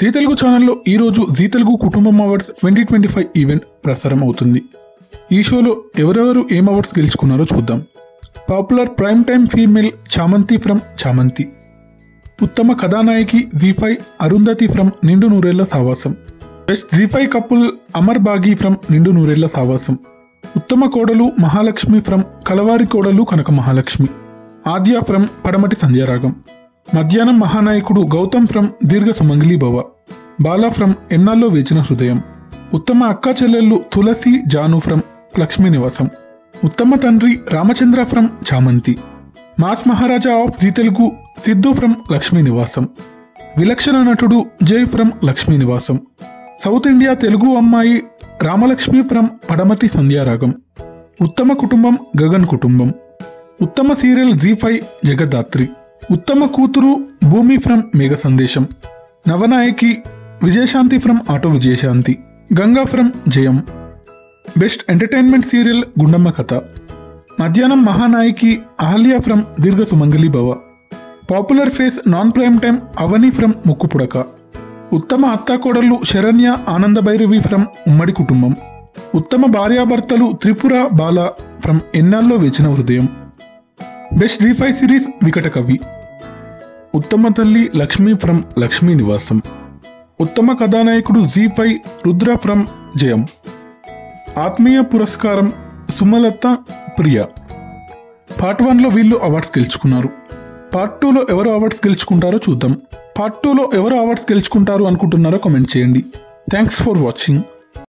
G Telugu ఛానల్లో ఈరోజు G Telugu కుటుంబం అవార్డ్స్ 2025 ఈవెంట్ ప్రసారం అవుతుంది. ఈ షోలో ఎవరెవరు ఏం అవార్డ్స్ గెలుచుకున్నారో చూద్దాం. Popular prime time female Chamanthi from Chamanthi. ఉత్తమ కథానాయకి Zee five Arundhati from Nindu Noorella Savasam. Best Zee five couple Amar బాగి ఫ్రమ్ నిండు నూరేళ్ల సావాసం. ఉత్తమ కోడలు మహాలక్ష్మి ఫ్రమ్ కలవారి కోడలు కనక మహాలక్ష్మి. ఆద్య ఫ్రమ్ పడమటి సంధ్యారాగం. మధ్యాహ్నం మహానాయకుడు గౌతమ్ ఫ్రమ్ దీర్ఘ సుమంగళి భవ. బాలా ఫ్రమ్ ఎన్నాల్లో వేచిన హృదయం. ఉత్తమ అక్క చెల్లెళ్ళు తులసి జాను ఫ్రమ్ లక్ష్మీ నివాసం. ఉత్తమ తండ్రి Ramachandra from Chamanthi. Mass Maharaja of Zee Telugu Siddhu from Lakshmi Nivasam. విలక్షణ నటుడు జై ఫ్రమ్ లక్ష్మీ నివాసం. సౌత్ ఇండియా తెలుగు అమ్మాయి రామలక్ష్మి ఫ్రమ్ పడమటి సంధ్యారాగం. ఉత్తమ కుటుంబం గగన్ కుటుంబం. ఉత్తమ సీరియల్ జీ5 జగదాత్రి. ఉత్తమ కూతురు భూమి ఫ్రమ్ మేఘ సందేశం. నవనాయకి Vijayashanti from auto Vijayashanti. Ganga from Jayam. Best entertainment serial Gundamma Katha. మధ్యాహ్నం మహానాయకి Ahalya from Deergha Sumangali Bhava. Popular face non prime time Avani from Mukkupudaka. ఉత్తమ అత్తాకోడళ్ళు శరణ్య ఆనందభైరవి ఫ్రమ్ ఉమ్మడి కుటుంబం. ఉత్తమ భార్యాభర్తలు త్రిపుర బాల ఫ్రమ్ ఎన్నాల్లో వేచిన హృదయం. బెస్ట్ జీ5 సిరీస్ వికట కవి. ఉత్తమ తల్లి లక్ష్మి ఫ్రమ్ లక్ష్మీ నివాసం. ఉత్తమ కథానాయకుడు జీ5 రుద్ర ఫ్రమ్ జయం. ఆత్మీయ పురస్కారం సుమలత ప్రియ. పార్ట్ 1లో వీళ్ళు అవార్డ్స్ గెలుచుకున్నారు. పార్ట్ 2లో ఎవరు అవార్డ్స్ గెలుచుకుంటారో చూద్దాం. పార్ట్ 2లో ఎవరు అవార్డ్స్ గెలుచుకుంటారు అనుకుంటున్నారో కామెంట్ చేయండి. Thanks for watching.